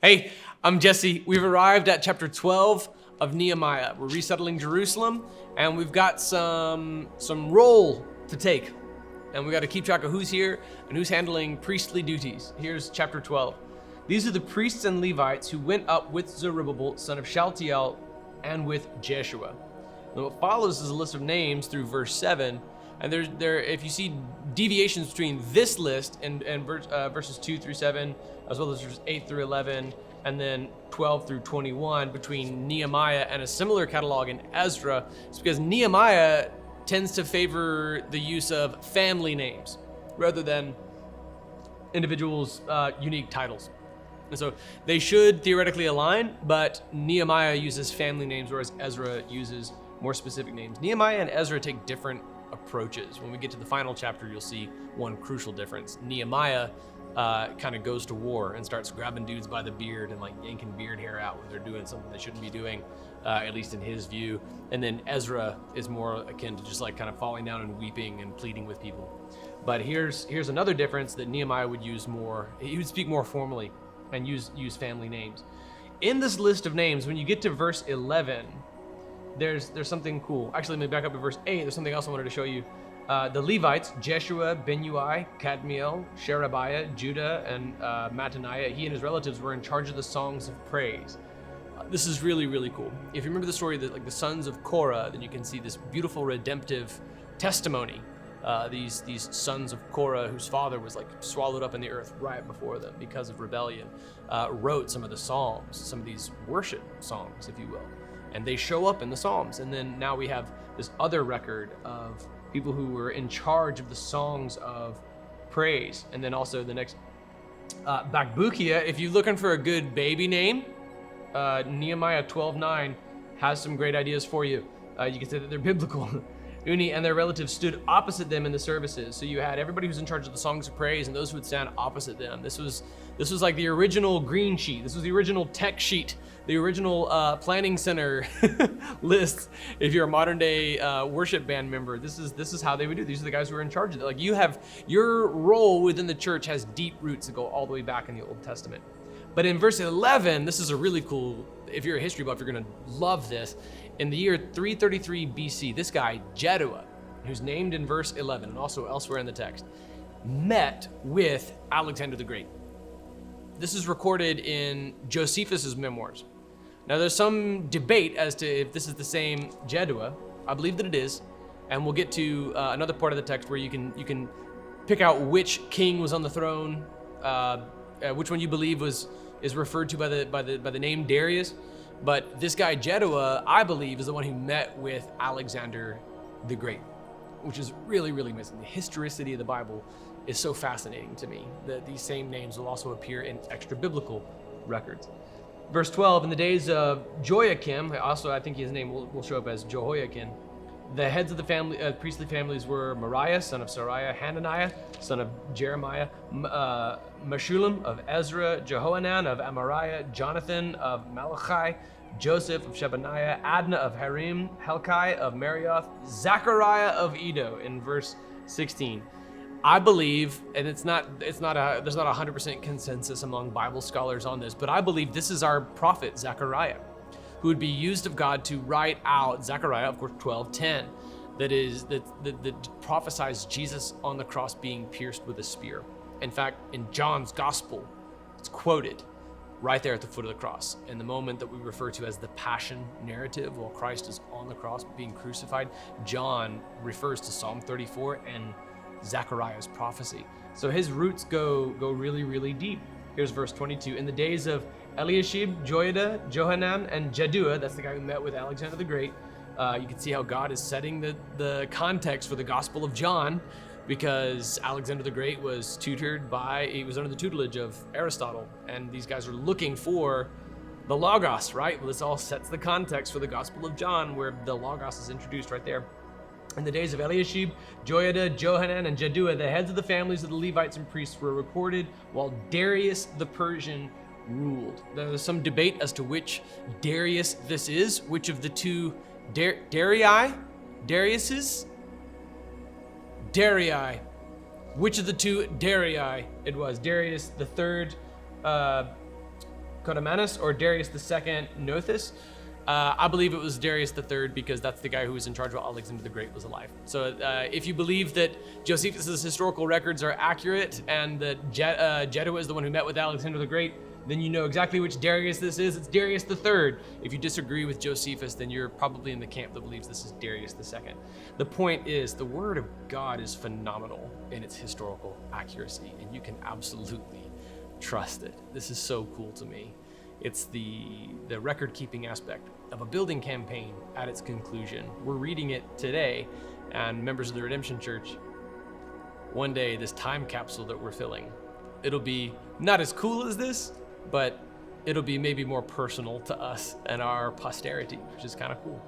Hey, I'm Jesse. We've arrived at chapter 12 of Nehemiah. We're resettling Jerusalem, and we've got some role to take. And we got to keep track of who's here and who's handling priestly duties. Here's chapter 12. These are the priests and Levites who went up with Zerubbabel, son of Shealtiel, and with Jeshua. Now what follows is a list of names through verse 7. And if you see deviations between this list and verses 2 through 7, as well as verses 8 through 11, and then 12 through 21 between Nehemiah and a similar catalog in Ezra, it's because Nehemiah tends to favor the use of family names rather than individuals' unique titles. And so they should theoretically align, but Nehemiah uses family names, whereas Ezra uses more specific names. Nehemiah and Ezra take different approaches. When we get to the final chapter, you'll see one crucial difference. Nehemiah kind of goes to war and starts grabbing dudes by the beard and like yanking beard hair out when they're doing something they shouldn't be doing, at least in his view. And then Ezra is more akin to just like kind of falling down and weeping and pleading with people. But here's another difference that Nehemiah would use more. He would speak more formally and use family names. In this list of names, when you get to verse 11, there's something cool. Actually, let me back up to verse 8. There's something else I wanted to show you. The Levites, Jeshua, Benui, Kadmiel, Sherebiah, Judah, and Mattaniah, he and his relatives were in charge of the songs of praise. This is really, really cool. If you remember the story that like the sons of Korah, then you can see this beautiful redemptive testimony. These sons of Korah, whose father was like swallowed up in the earth right before them because of rebellion, wrote some of the psalms, some of these worship songs, if you will. And they show up in the Psalms. And then now we have this other record of people who were in charge of the songs of praise. And then also the next, Bakbukia, if you're looking for a good baby name, Nehemiah 12:9 has some great ideas for you. You can say that they're biblical. Uni and their relatives stood opposite them in the services. So you had everybody who's in charge of the songs of praise and those who would stand opposite them. This was like the original green sheet. This was the original tech sheet, the original planning center list. If you're a modern day worship band member, this is how they would do it. These are the guys who are in charge of it. Like you have your role within the church has deep roots that go all the way back in the Old Testament. But in verse 11, this is a really cool, if you're a history buff, you're gonna love this. In the year 333 BC, this guy, Jedua, who's named in verse 11 and also elsewhere in the text, met with Alexander the Great. This is recorded in Josephus's memoirs. Now there's some debate as to if this is the same Jedua. I believe that it is, and we'll get to another part of the text where you can pick out which king was on the throne, which one you believe is referred to by the name Darius. But this guy Jedua, I believe, is the one who met with Alexander the Great, which is really, really amazing. The historicity of the Bible is so fascinating to me that these same names will also appear in extra biblical records. Verse 12, in the days of Joachim, also I think his name will show up as Jehoiakim, the heads of the family, priestly families were Moriah, son of Sariah, Hananiah, son of Jeremiah, Meshullam of Ezra, Jehohanan of Amariah, Jonathan of Malachi, Joseph of Shebaniah, Adna of Harim, Helkai of Marioth, Zechariah of Edo in verse 16. I believe, and there's not a 100% consensus among Bible scholars on this, but I believe this is our prophet Zechariah, who would be used of God to write out Zechariah, of course, 12:10, that prophesies Jesus on the cross being pierced with a spear. In fact, in John's gospel, it's quoted right there at the foot of the cross. In the moment that we refer to as the passion narrative, while Christ is on the cross being crucified, John refers to Psalm 34 and Zechariah's prophecy. So his roots go really, really deep. Here's verse 22. In the days of Eliashib, Joiada, Johanan, and Jedua, that's the guy who met with Alexander the Great. You can see how God is setting the context for the Gospel of John, because Alexander the Great was he was under the tutelage of Aristotle, and these guys are looking for the Logos, right? Well, this all sets the context for the Gospel of John, where the Logos is introduced right there. In the days of Eliashib, Joiada, Johanan, and Jedua, the heads of the families of the Levites and priests were recorded while Darius the Persian ruled. There's some debate as to which Darius this is, which of the two Dariuses? Darii. Which of the two Darii it was? Darius the third Codomanus or Darius II Nothus. I believe it was Darius III because that's the guy who was in charge while Alexander the Great was alive. So if you believe that Josephus' historical records are accurate and that Jeddah is the one who met with Alexander the Great, then you know exactly which Darius this is. It's Darius III. If you disagree with Josephus, then you're probably in the camp that believes this is Darius II. The point is, the Word of God is phenomenal in its historical accuracy, and you can absolutely trust it. This is so cool to me. It's the record-keeping aspect of a building campaign at its conclusion. We're reading it today, and members of the Redemption Church, one day this time capsule that we're filling, it'll be not as cool as this, but it'll be maybe more personal to us and our posterity, which is kind of cool.